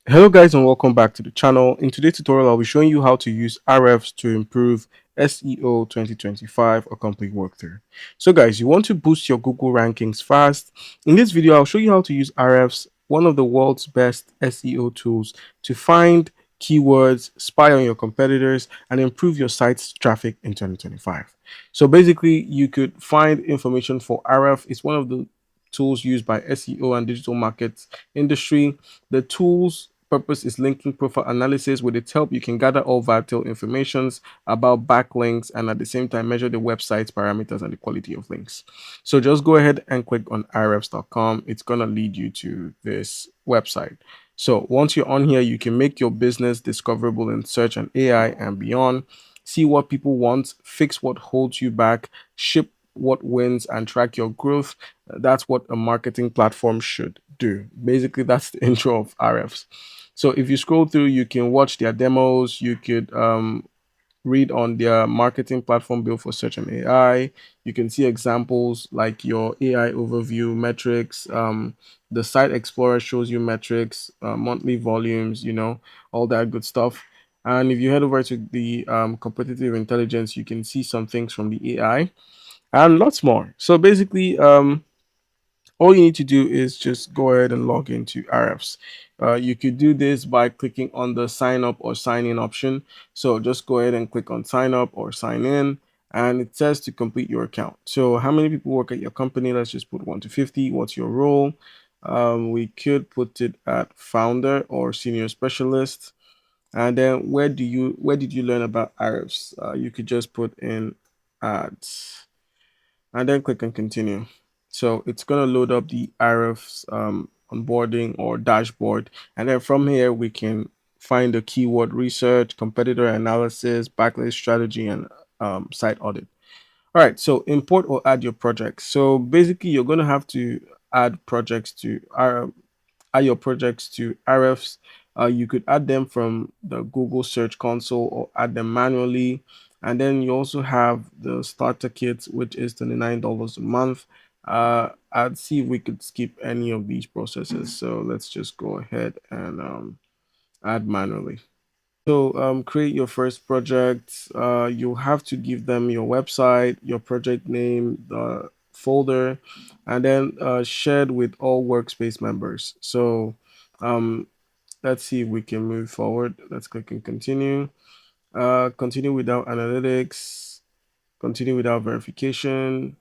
Hello guys and welcome back to the channel. In today's tutorial, I'll be showing you how to use Ahrefs to improve SEO 2025 a complete walkthrough. So guys, you want to boost your Google rankings fast. In this video, I'll show you how to use Ahrefs, one of the world's best SEO tools to find keywords, spy on your competitors, and improve your site's traffic in 2025. So basically, you could find information for Ahrefs. It's one of the tools used by SEO and digital markets industry. The tools purpose is linking profile analysis. With its help, you can gather all vital informations about backlinks and at the same time measure the website's parameters and the quality of links. So just go ahead and click on ahrefs.com. It's going to lead you to this website. So once you're on here, you can make your business discoverable in search and AI and beyond. See what people want, fix what holds you back, ship what wins, and track your growth. That's what a marketing platform should do. Basically, that's the intro of Ahrefs. So if you scroll through, you can watch their demos. You could read on their marketing platform built for search and AI. You can see examples like your AI overview metrics. The site explorer shows you metrics, monthly volumes, all that good stuff. And if you head over to the competitive intelligence, you can see some things from the AI and lots more. So basically, all you need to do is just go ahead and log into Ahrefs. You could do this by clicking on the sign up or sign in option. So just go ahead and click on sign up or sign in, and it says to complete your account. So how many people work at your company? Let's just put 1 to 50. What's your role? We could put it at founder or senior specialist. And then where did you learn about Ahrefs? You could just put in ads and then click on continue. So it's going to load up the Ahrefs onboarding or dashboard. And then from here, we can find the keyword research, competitor analysis, backlink strategy, and site audit. All right, so import or add your projects. So basically, you're going to have to add projects to add your projects to Ahrefs. You could add them from the Google Search Console or add them manually. And then you also have the starter kit, which is $29 a month. I'd see if we could skip any of these processes. So let's just go ahead and add manually. So create your first project. You have to give them your website, your project name, the folder, and then shared with all workspace members. So um, let's see if we can move forward. Let's click and continue. Continue without analytics. Continue without verification.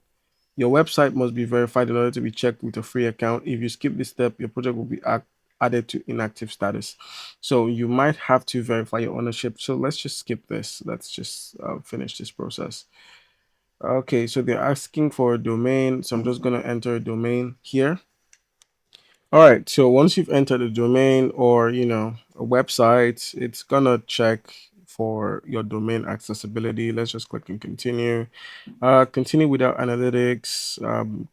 Your website must be verified in order to be checked with a free account. If you skip this step, your project will be added to inactive status. So you might have to verify your ownership. So let's just skip this. Let's just finish this process. Okay, so they're asking for a domain. So I'm just going to enter a domain here. All right, so once you've entered a domain or, a website, it's going to check for your domain accessibility. Let's just click and continue. Continue without analytics,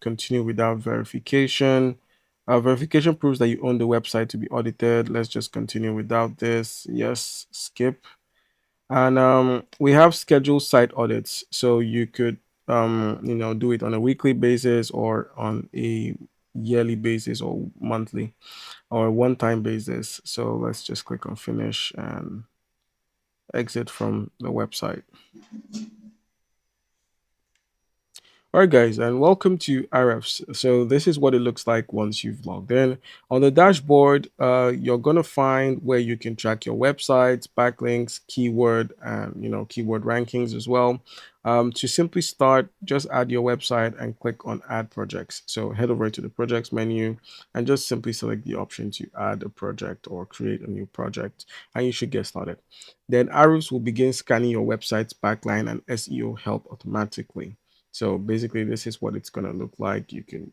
continue without verification. Verification proves that you own the website to be audited. Let's just continue without this. Yes, skip. And we have scheduled site audits. So you could, do it on a weekly basis or on a yearly basis or monthly or one-time basis. So let's just click on finish and exit from the website. All right, guys, and welcome to Ahrefs. So this is what it looks like once you've logged in. On the dashboard, you're gonna find where you can track your websites, backlinks, keyword, and keyword rankings as well. To simply start, just add your website and click on Add Projects. So head over to the Projects menu and just simply select the option to add a project or create a new project, and you should get started. Then Ahrefs will begin scanning your website's backline and SEO help automatically. So basically, this is what it's going to look like. You can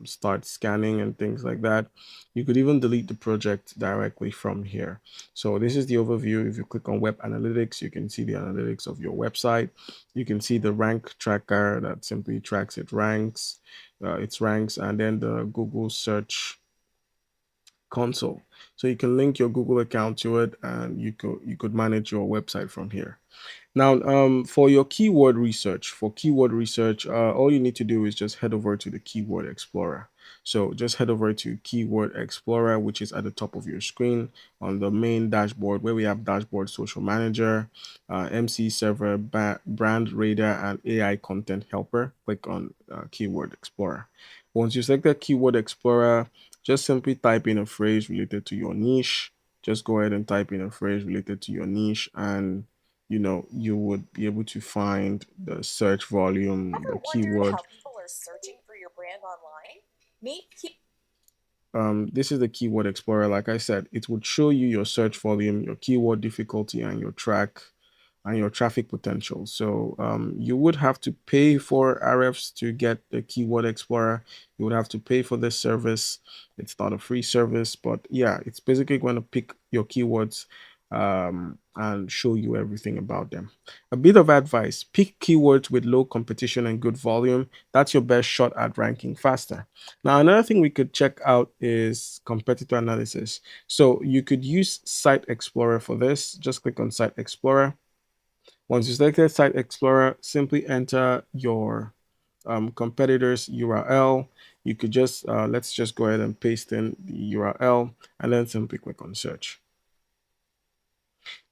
start scanning and things like that. You could even delete the project directly from here. So this is the overview. If you click on web analytics, you can see the analytics of your website. You can see the rank tracker that simply tracks its ranks, and then the Google search console. So you can link your Google account to it, and you could manage your website from here. Now, for your keyword research, all you need to do is just head over to the Keyword Explorer. So just head over to Keyword Explorer, which is at the top of your screen on the main dashboard where we have Dashboard Social Manager, MC Server, Brand Radar, and AI Content Helper. Click on Keyword Explorer. Once you select the Keyword Explorer, just simply type in a phrase related to your niche. Just go ahead and type in a phrase related to your niche, and you would be able to find the search volume, the keyword. This is the Keyword Explorer. Like I said, it would show you your search volume, your keyword difficulty, and your traffic potential. So you would have to pay for Ahrefs to get the Keyword Explorer. You would have to pay for this service. It's not a free service, but yeah, it's basically going to pick your keywords and show you everything about them. A bit of advice: pick keywords with low competition and good volume. That's your best shot at ranking faster. Now, another thing we could check out is competitor analysis. So you could use Site Explorer for this. Just click on Site Explorer. Once you selected Site Explorer, simply enter your competitor's URL. You could just, let's just go ahead and paste in the URL and then simply click on search.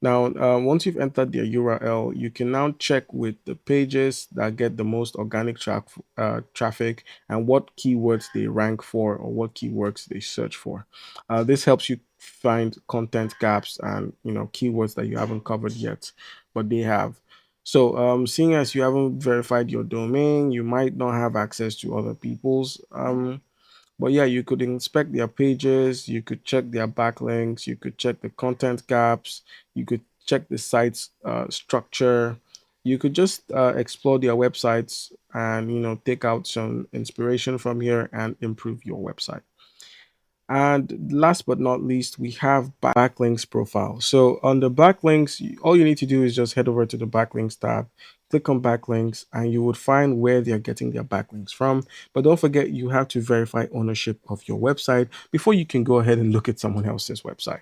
Now, once you've entered their URL, you can now check with the pages that get the most organic traffic and what keywords they rank for or what keywords they search for. This helps you find content gaps and keywords that you haven't covered yet, but they have. So, seeing as you haven't verified your domain, you might not have access to other people's. But yeah, you could inspect their pages, you could check their backlinks, you could check the content gaps, you could check the site's structure. You could just explore their websites and take out some inspiration from here and improve your website. And last but not least, we have backlinks profile. So on the backlinks, all you need to do is just head over to the backlinks tab, click on backlinks, and you would find where they are getting their backlinks from. But don't forget, you have to verify ownership of your website before you can go ahead and look at someone else's website.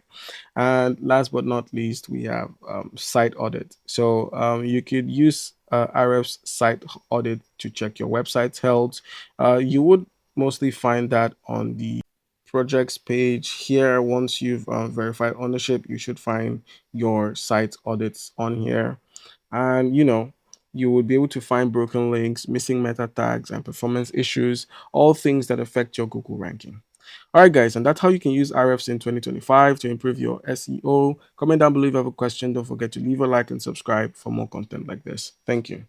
And last but not least, we have site audit. So you could use Ahrefs site audit to check your website's health. You would mostly find that on the projects page here. Once you've verified ownership, you should find your site audits on here, and you would be able to find broken links, missing meta tags, and performance issues, all things that affect your Google ranking. All right, guys, and that's how you can use Ahrefs in 2025 to improve your SEO. Comment down below if you have a question. Don't forget to leave a like and subscribe for more content like this. Thank you.